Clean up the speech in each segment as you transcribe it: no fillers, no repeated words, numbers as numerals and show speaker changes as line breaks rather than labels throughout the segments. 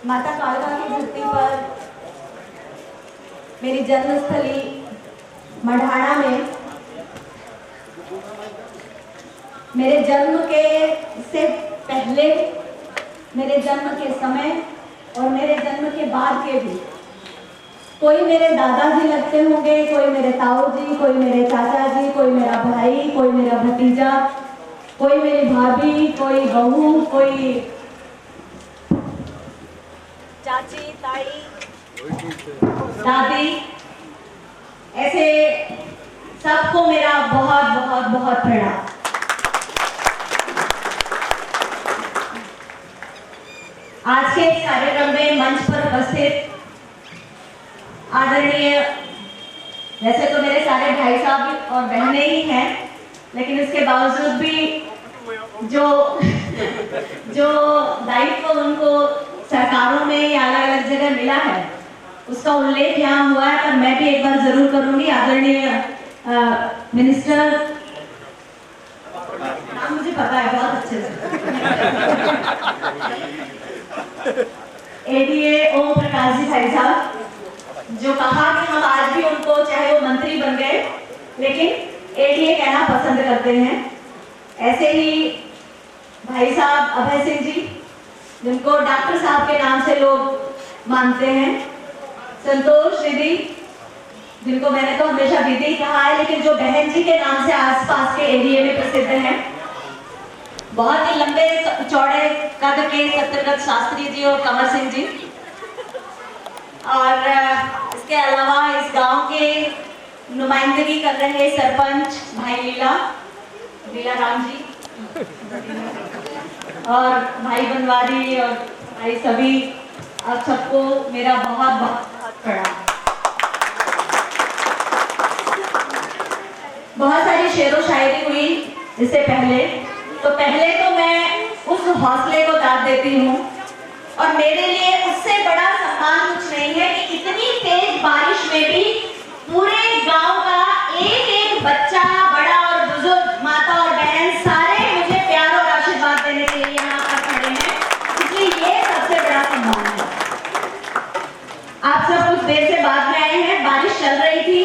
माता कालका की धरती पर मेरी जन्मस्थली मढ़ाना में मेरे जन्म के से पहले, मेरे जन्म के समय और मेरे जन्म के बाद के भी कोई मेरे दादाजी लगते होंगे, कोई मेरे ताऊ जी, कोई मेरे चाचा जी, कोई मेरा भाई, कोई मेरा भतीजा, कोई मेरी भाभी, कोई बहू, कोई चाची, ताई, दादी, ऐसे सबको मेरा बहुत बहुत बहुत प्रणाम। आज के इस कार्यक्रम में मंच पर उपस्थित आदरणीय, वैसे तो मेरे सारे भाई साहब और बहनें ही हैं, लेकिन इसके बावजूद भी जो दायित्व उनको सरकारों में या अलग अलग जगह मिला है उसका उल्लेख यहाँ हुआ है, पर मैं भी एक बार जरूर करूंगी। आदरणीय मिनिस्टर, नाम मुझे पता है बहुत अच्छे से, एडीए ओम प्रकाश जी भाई साहब, जो कहा कि हम आज भी उनको, चाहे वो मंत्री बन गए, लेकिन एडीए कहना पसंद करते हैं। ऐसे ही भाई साहब अभय सिंह जी, जिनको डॉक्टर साहब के नाम से लोग मानते हैं, संतोष दीदी, जिनको मैंने तो हमेशा दीदी कहा है, लेकिन जो बहन जी के नाम से आसपास के एरिया में प्रसिद्ध हैं, बहुत ही लंबे चौड़े कद के सत्यव्रत शास्त्री जी और कमर सिंह जी, और इसके अलावा इस गांव के नुमाइंदगी कर रहे सरपंच भाई लीला राम जी और भाई बनवारी और भाई सभी, आप सबको मेरा बहुत बहुत प्रणाम। बहुत सारी शेरो शायरी हुई इससे पहले, तो मैं उस हौसले को दाद देती हूँ, और मेरे लिए उससे बड़ा सम्मान कुछ नहीं है कि इतनी तेज बारिश में भी पूरे गांव का एक एक बच्चा, बड़ा और बुजुर्ग, माता और बहन, सारे मुझे प्यार और आशीर्वाद देने के लिए यहाँ पर खड़े हैं, इसलिए ये सबसे बड़ा सम्मान है। आप सब कुछ देर से बाद में आए हैं, बारिश चल रही थी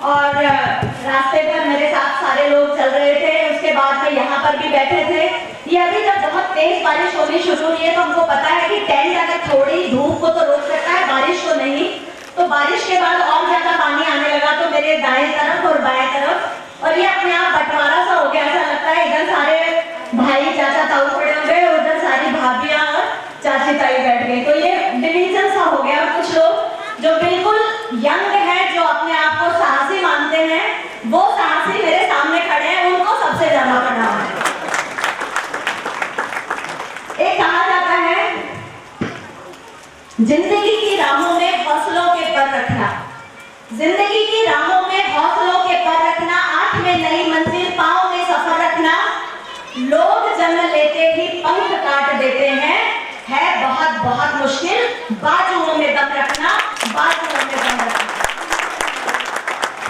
और रास्ते पर मेरे साथ सारे लोग चल रहे थे, उसके बाद में यहाँ पर भी बैठे थे। ये अभी जब बहुत तेज बारिश होनी शुरू हुई है तो हमको पता है कि टेंट अगर थोड़ी धूप को तो रोक सकता है, बारिश को नहीं। तो बारिश के बाद और ज्यादा पानी आने लगा, तो मेरे दाएं तरफ और बाएं तरफ, और ये अपने आप बंटवारा सा हो गया, ऐसा लगता है इधर सारे भाई चाचा ताऊ खड़े हो गए, उधर सारी भाभियां और चाची ताई बैठ गई, तो ये डिवीजन सा हो गया। कुछ लोग जो बिल्कुल यंग है, जो अपने आप को साहसी मानते हैं, वो साहसी मेरे सामने खड़े हैं, उनको सबसे ज्यादा प्रणाम है। एक कहा जाता है, जिंदगी की राहों में हौसलों के पर रखना, जिंदगी की राहों में हौसलों के पर रखना, आंख में नई मंजिल, पांव में सफर रखना, लोग जन्म लेते ही पंख काट देते हैं, है बहुत बहुत मुश्किल बाजुओं में दम रखना, बाजुओं में दम रखना।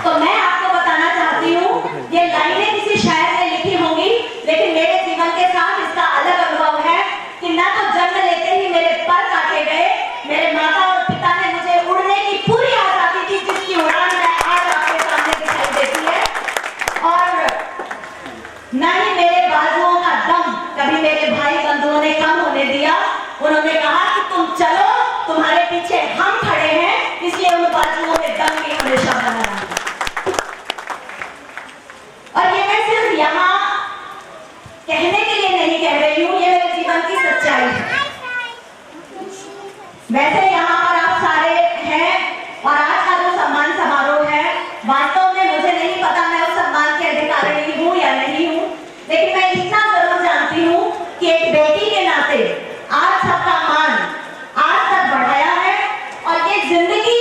तो मैं आपको बताना चाहती हूँ, ये लाइनें किसी शायर ने लिखी होंगी, लेकिन मेरे जीवन के साथ इसका अलग अनुभव है कि ना तो जन्म लेते ही मेरे पर काटे गए, मेरे माता और पिता ने मुझे उड़ने की पूरी आजादी दी, जिसकी उड़ान मैं आज आपके सामने दिखाई देती है, और न ही मेरे बाजुओं का दम कभी मेरे भाई बंधुओं ने कम होने दिया। उन्होंने कहा कि तुम चलो, तुम्हारे पीछे हम खड़े हैं, इसलिए उन बाजुओं में दम की हमेशा बना रहा। और ये मैं सिर्फ यहाँ कहने के लिए नहीं कह रही हूँ, ये मेरे जीवन की सच्चाई है। वैसे यहाँ पर आप सारे हैं और आज का जो सम्मान समारोह है, वास्तव में मुझे नहीं पता मैं उस सम्मान की अधिकारिणी हूँ या नहीं हूँ, लेकिन मैं इतना जरूर जानती हूँ कि एक बेटी के नाते आज सबका मान आज तक बढ़ाया है, और ये जिंदगी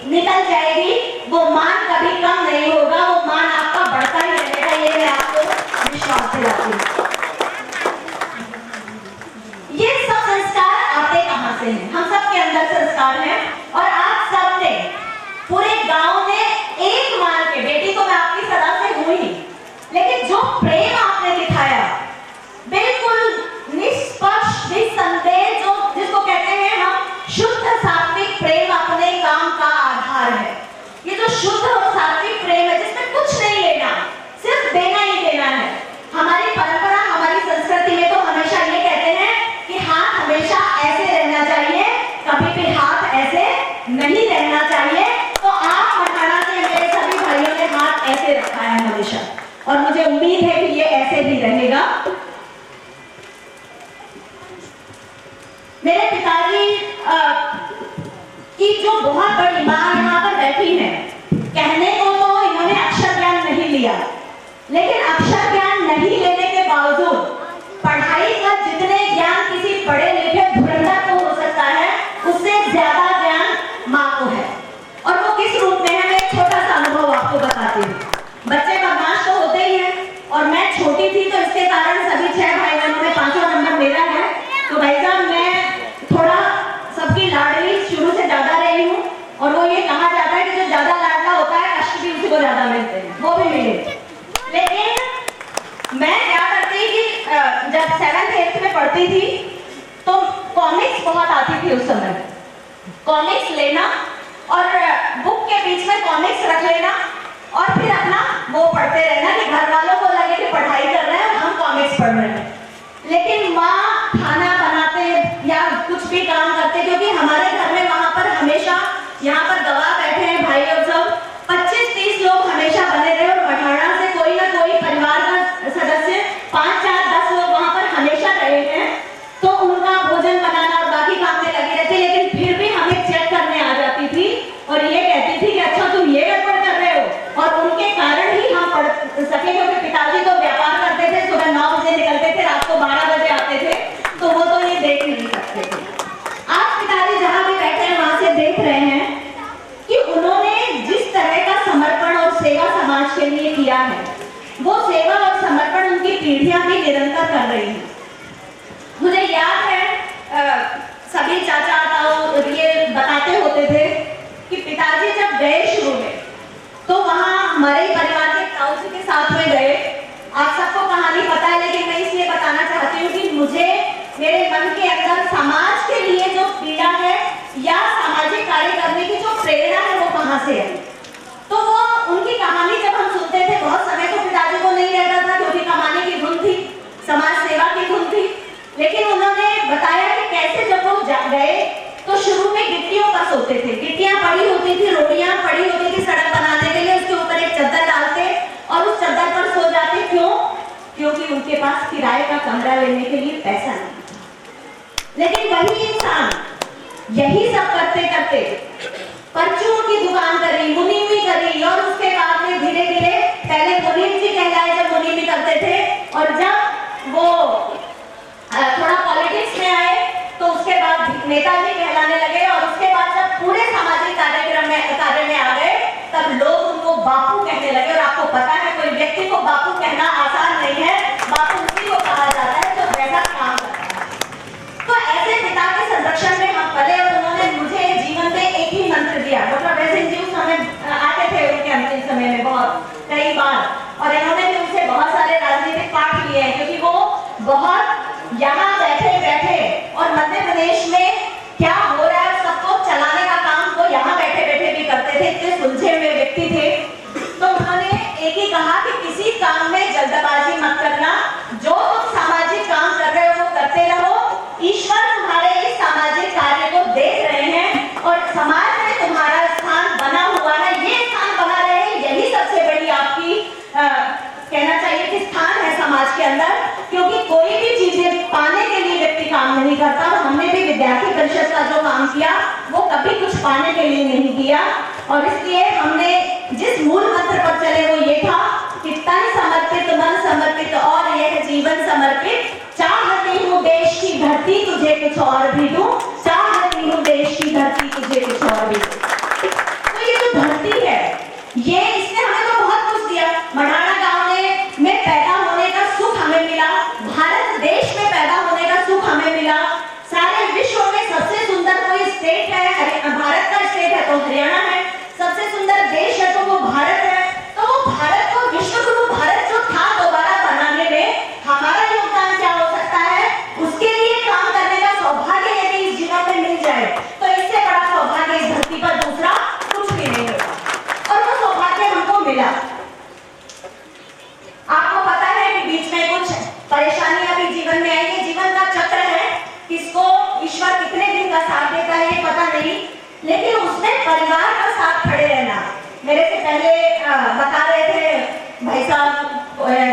निकल जाएगी, वो मान कभी कम नहीं होगा, वो मान आपका बढ़ता ही रहेगा, ये मैं आपको विश्वास दिलाती हूँ। मेरे पिताजी की जो बहुत बड़ी माँ यहाँ पर बैठी है, कहने को तो इन्होंने अक्षर ज्ञान नहीं लिया, लेकिन अक्षर ज्ञान नहीं लेने के बावजूद पढ़ाई का जितने ज्ञान किसी पढ़े लिखे धुरंधर को हो सकता है, उससे ज्यादा ज्ञान माँ को है। और वो किस रूप में है, मैं एक छोटा सा अनुभव आपको बताती हूँ। बच्चे बदमाश तो होते ही हैं, और मैं छोटी थी तो इसके कारण सभी 6 भाई बहनों में 5वां नंबर मेरा है। तो भाई साहब मैं थोड़ा सबकी लाडली शुरू से ज्यादा रही हूँ, और वो ये कहा जाता है कि जो ज्यादा लाडला होता है कष्ट भी उसी को ज्यादा मिलते हैं, वो भी मिले। लेकिन मैं क्या करती कि जब 7th 8th में पढ़ती थी तो कॉमिक्स बहुत आती थी उस समय। कॉमिक्स लेना और बुक के बीच में कॉमिक्स रख लेना और फिर अपना वो पढ़ते रहना कि घर वालों को लगे कि पढ़ाई कर रहे हैं और हम कॉमिक्स पढ़ रहे हैं। लेकिन माँ खाना बनाते या कुछ भी काम करते, क्योंकि हमारे घर में वहां पर हमेशा यहाँ पर गवाह बैठे हैं भाई और सब 25-30 लोग हमेशा बने रहे, और मठाड़ा से कोई ना कोई परिवार का सदस्य 5, 4, 10 लोग वहां पर हमेशा रहे हैं। तो उनका भोजन बनाना और बाकी काम में लगे रहते, लेकिन फिर भी हमें चेक करने आ जाती थी और ये कहती थी कि अच्छा तुम ये गड़बड़ कर रहे हो। और उनके कारण ही हम पढ़ सके, क्योंकि पिताजी तो व्यापार करते थे, सुबह 9 बजे निकलते थे, रात को 12 बजे आते थे, तो वो तो ये देख नहीं सकते थे। आज पिताजी जहाँ भी बैठे हैं वहां से देख रहे हैं कि उन्होंने जिस तरह का समर्पण और सेवा समाज के लिए किया है, वो सेवा और समर्पण उनकी पीढ़ियां भी निरंतर कर रही हैं। मुझे याद है सभी चाचा ताऊ ये बताते होते थे कि पिताजी जब गए शुरू में तो वहां हमारे परिवार के ताऊ जी के साथ में गए। आप सबको कहानी पता है, लेकिन मैं इसलिए बताना चाहती हूँ कि मुझे मेरे मन के अंदर समाज के लिए जो पीड़ा है या सामाजिक कार्य करने की जो प्रेरणा है वो कहाँ से है। तो वो उनकी कहानी जब हम सुनते थे, बहुत समय तो पिताजी को नहीं रहता था क्योंकि कमाने की धुन थी, समाज सेवा की धुन थी, लेकिन उन्होंने बताया कि कैसे जब वो गए तो शुरू में गिट्टियों पर सोते थे। गिट्टियां पड़ी होती थी, रोटियां पड़ी होती थी सड़क बनाने के लिए, उसके ऊपर एक चादर डालते और उस चादर पर सो जाते। क्यों? क्योंकि उनके पास किराए का कमरा लेने के लिए पैसा नहीं। लेकिन वही इंसान यही सब करते करते परचून की दुकान करी, मुनीमी करी, और उसके बाद में धीरे धीरे पहले मुनीम जी कहलाए जब मुनीमी करते थे, और जब वो थोड़ा पॉलिटिक्स में आए तो उसके बाद नेताजी कहलाने लगे, और उसके बाद जब पूरे सामाजिक कार्य में आ गए तब लोग उनको बापू कहने लगे। और आपको पता है कोई व्यक्ति को बापू कहना आसान नहीं है, बापू उसी को कहा जाता है जो वैसा काम करता है। तो ऐसे पिता के संरक्षण में हम पले, और उन्होंने मुझे जीवन में एक ही मंत्र दिया। डॉक्टर वैसे जी उस समय आते थे उनके अंतिम समय में बहुत कई बार, और इन्होंने भी उनसे बहुत सारे राजनीतिक पाठ लिए हैं, क्योंकि वो बहुत यहाँ बैठे बैठे और मध्य प्रदेश में क्या हो रहा है सबको चलाने का काम वो यहाँ बैठे बैठे भी करते थे, इतने सुलझे हुए व्यक्ति थे। तो उन्होंने एक ही कहा कि किसी काम में जल्दबाजी मत करना, जो तुम सामाजिक काम कर रहे हो वो करते रहो, ईश्वर तुम्हारे इस सामाजिक कार्य को देख रहे हैं और समाज में तुम्हारा स्थान बना हुआ है, ये स्थान बना रहे, यही सबसे बड़ी आपकी कहना चाहिए कि स्थान है समाज के अंदर। क्योंकि कोई भी चीजें पाने के लिए व्यक्ति काम नहीं करता, और हमने भी विद्यार्थी परिषद का जो काम किया वो कभी कुछ पाने के लिए नहीं किया, और इसलिए हमने जिस मूल मंत्र पर चले वो ये था कि तन समर्पित, मन समर्पित और यह जीवन समर्पित, चाहती हूँ देश की धरती तुझे कुछ और भी दूं, चाहती हूँ देश की धरती तुझे कुछ और भी दूं। तो ये जो धरती है ये इसने हमें तो बहुत कुछ दिया। मढ़ाना गांव में पैदा होने का सुख हमें मिला, भारत देश में पैदा होने का सुख हमें मिला, सारे विश्व में सबसे सुंदर कोई स्टेट है, भारत का स्टेट है तो हरियाणा है, सबसे सुंदर देश है तो वो भारत है। तो वो भारत को विश्व गुरु भारत जो था दोबारा बनाने में हमारा योगदान क्या हो सकता है, उसके लिए काम करने का सौभाग्य यदि इस जीवन में मिल जाए तो इससे बड़ा सौभाग्य इस धरती पर दूसरा कुछ भी नहीं होगा, और वो सौभाग्य हमको मिला। आपको पता है कि बीच में कुछ परेशानियां भी जीवन में आई है, जीवन का चक्र है, किसको ईश्वर कितने दिन का साथ देता है ये पता नहीं, लेकिन उसमें परिवार का साथ खड़े रहना। मेरे से पहले बता रहे थे भाई साहब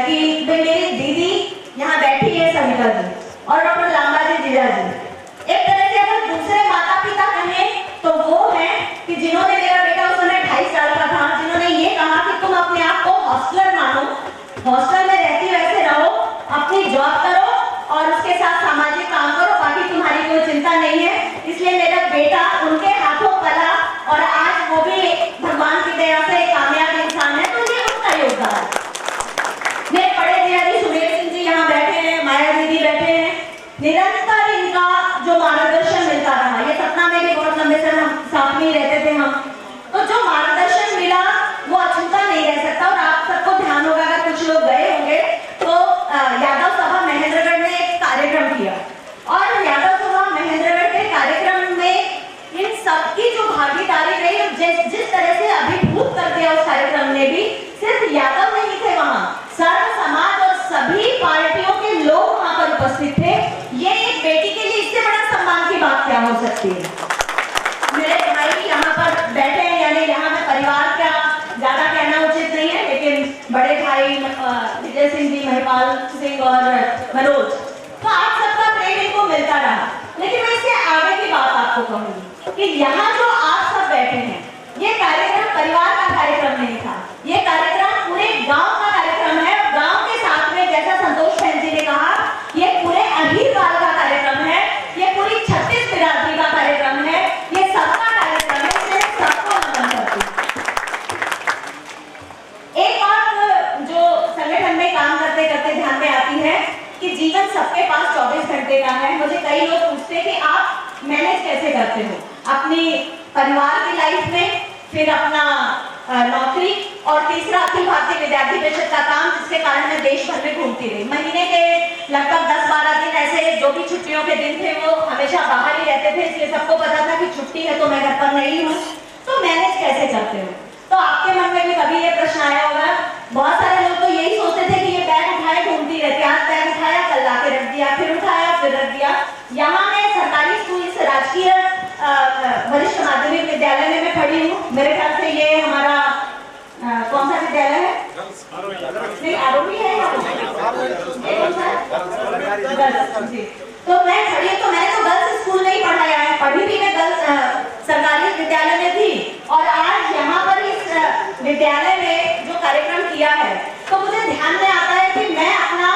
कि मेरी दीदी यहाँ बैठी है सविता जी और डॉक्टर लांबा जी जीजा जी, एक तरह हॉस्टल में रहती वैसे रहो, अपनी जॉब करो और उसके साथ सामाजिक काम करो, बाकी तुम्हारी कोई चिंता नहीं है। इसलिए मेरा बेटा उनके हाथों पला और आज वो भी भगवान की दया से कामयाब इंसान है, तो ये उनका योगदान है। मेरे बड़े बिहारी सुमेर सिंह जी यहाँ बैठे हैं, माया दीदी बैठे हैं, निरंतर इनका जो मार्गदर्शन मिलता रहा। ये सपना में भी बहुत लंबे से हम साथ में ही रहते थे हम, तो जो मार्गदर्शन मिला वो अछूता नहीं रह सकता। और आप सबको ध्यान होगा, अगर कुछ लोग गए होंगे तो यादव सभा महेंद्रगढ़ में एक कार्यक्रम किया और यादव सभा महेंद्रगढ़ के कार्यक्रम में इन सबकी जो भागीदारी रही और जिस तरह से अभिभूत कर दिया उस कार्यक्रम ने भी, सिर्फ यादव नहीं थे वहाँ, सर्व समाज और सभी पार्टियों के लोग वहाँ पर उपस्थित थे। ये एक बेटी के लिए इससे बड़ा सम्मान की बात क्या हो सकती है। मेरे भाई यहाँ पर बैठे हैं, यानी यहाँ में परिवार का ज्यादा कहना उचित नहीं है, लेकिन बड़े भाई विजय सिंह जी, महिपाल सिंह और मनोज, तो आप सबका प्रेम इनको मिलता रहा। लेकिन मैं इससे आगे की बात आपको कहूंगी कि यहाँ जो आप सब बैठे हैं, ये कार्यक्रम परिवार का कार्यक्रम नहीं था, ये कार्यक्रम पूरे गांव का कार्यक्रम है। और गांव के साथ में, जैसा संतोष बहन जी ने कहा, ये पूरे अहीरवाल का कार्यक्रम है, ये पूरी 36 बिरादरी का कार्यक्रम है, ये सबका कार्यक्रम है, इसलिए सबको नमन करती हूं। एक बात जो संगठन में काम करते करते ध्यान में आती है कि जीवन सबके पास 24 घंटे का है। मुझे कई लोग पूछते हैं कि आप मैनेज कैसे करते हो अपनी परिवार की लाइफ में, फिर अपना नौकरी, और तीसरा अखिल भारतीय विद्यार्थी परिषद का काम, जिसके कारण मैं देश भर में घूमती रही। महीने के लगभग 10-12 दिन ऐसे, जो भी छुट्टियों के दिन थे वो हमेशा बाहर ही रहते थे, इसलिए सबको पता था कि छुट्टी है तो मैं घर पर नहीं हूँ। तो मैनेज कैसे करते हो? तो आपके मन में भी कभी ये प्रश्न आया होगा। बहुत सारे लोग तो यही सोचते थे कि ये बैग उठाए घूमती रहती, आज बैग उठाया, कल लाके रख दिया, फिर उठाया, फिर रख दिया। यहाँ मैं सरकारी स्कूल से राजकीय वरिष्ठ माध्यमिक विद्यालय में मैं पढ़ी हूँ। मेरे ख्याल से ये हमारा कौन सा विद्यालय है? नहीं, आरोपी है जी। तो मैं पढ़ी, तो मैंने तो गर्ल्स स्कूल में ही पढ़ाया है, पढ़ी भी मैं गर्ल्स सरकारी विद्यालय में थी। और आज यहाँ पर इस विद्यालय में जो कार्यक्रम किया है, तो मुझे ध्यान में आता है कि मैं अपना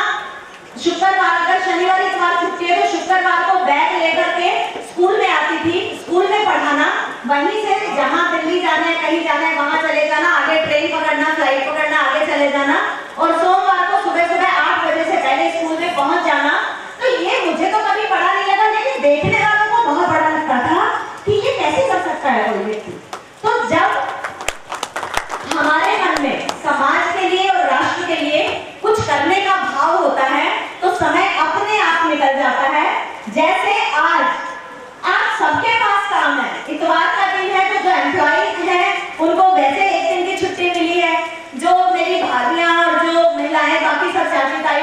शुक्रवार, अगर शनिवार इतवार छुट्टी है तो शुक्रवार को बैग लेकर के स्कूल में आती थी, स्कूल में पढ़ाना, वहीं से जहाँ दिल्ली जाना है, कहीं जाना है, वहां चले जाना, आगे ट्रेन पकड़ना, फ्लाइट पकड़ना, आगे चले जाना, और सोमवार को सुबह सुबह 8 बजे से पहले स्कूल में पहुंच जाना। तो ये मुझे तो कभी बड़ा नहीं लगा, लेकिन देखने वालों को बहुत बड़ा लगता था कि ये कैसे कर सकता है कोई व्यक्ति। तो जब हमारे मन में समाज के लिए और राष्ट्र के लिए कुछ करने का भाव होता है, तो समय अपने आप निकल जाता है। जैसे आज सबके पास काम है, इतवार का दिन है, तो जो एम्प्लॉय है उनको वैसे एक दिन की छुट्टी मिली है, जो मेरी भाभियां और जो महिलाएं, बाकी सब चाची ताई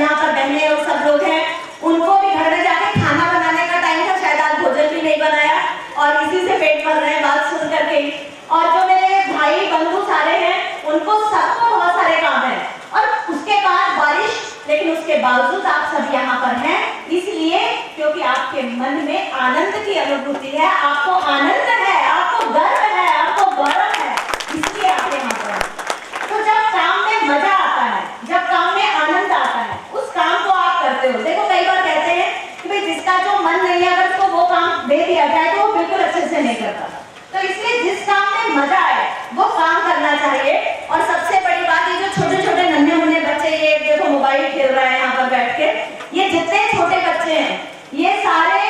यहाँ पर बहनें और सब लोग हैं, उनको भी घर में जाके खाना बनाने का टाइम था, शायद आज भोजन भी नहीं बनाया और इसी से पेट भर रहे हैं बात सुन करके। और जो मेरे भाई बंधु सारे हैं, उनको सबको बहुत सारे काम है, और उसके बाद बारिश, लेकिन उसके बावजूद आप सब यहाँ पर हैं, इसलिए क्योंकि आपके मन में आनंद की अनुभूति है, आपको आनंद है, आपको गर्व है, आपको गौरव है, इसलिए आप यहाँ पर। तो जब काम में मजा आता है, जब काम में आनंद आता है, उस काम को आप करते हो। देखो कई बार कहते हैं कि भाई जिसका जो मन नहीं है, अगर उसको वो काम दे दिया जाए तो वो बिल्कुल अच्छे से नहीं करता। तो इसलिए जिस काम में मजा आए वो काम करना चाहिए। और सबसे बड़ी बात, ये जो छोटे छोटे नन्हे मुन्ने बच्चे, ये देखो मोबाइल खेल रहे हैं यहाँ पर बैठ के, ये जितने छोटे बच्चे हैं, ये सारे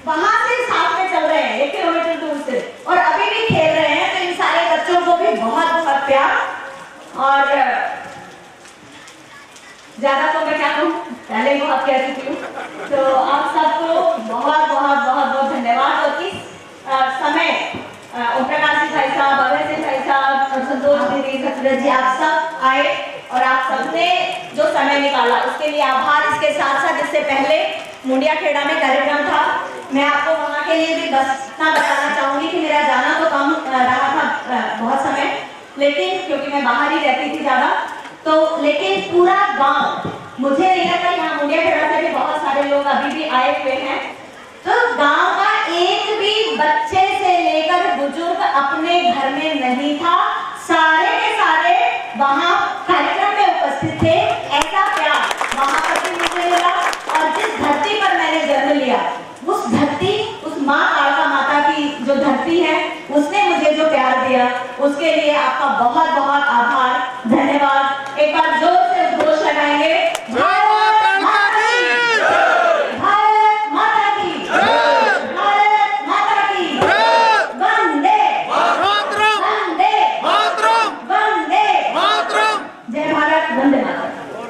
वहां से साथ में चल रहे हैं 1 किलोमीटर दूर से, और अभी भी खेल रहे हैं। तो इन सारे बच्चों को भी बहुत बहुत प्यार। और ज्यादा तो मैं क्या कहूँ, पहले ही बहुत कह चुकी हूँ। तो आप सबको बहुत बहुत बहुत बहुत धन्यवाद। और इस समय ओम प्रकाश जी भाई साहब, अभय सिंह भाई साहब और संतोष दीदी, सतरज जी, आप सब आए और आप सबने जो समय निकाला उसके लिए आभार। इसके साथ साथ इससे पहले मुंडिया खेड़ा में कार्यक्रम था, मैं आपको वहाँ के लिए भी बस इतना बताना चाहूँगी कि मेरा जाना तो कम रहा था बहुत समय, लेकिन क्योंकि मैं बाहर ही रहती थी ज़्यादा, तो लेकिन पूरा गांव, मुझे नहीं लगता यहाँ मुंडिया खेड़ा से भी बहुत सारे लोग अभी भी आए हुए हैं, तो गांव का एक भी बच्चे से लेकर बुजुर्ग अपने घर में नहीं था, सारे के सारे वहाँ कार्यक्रम में बहुत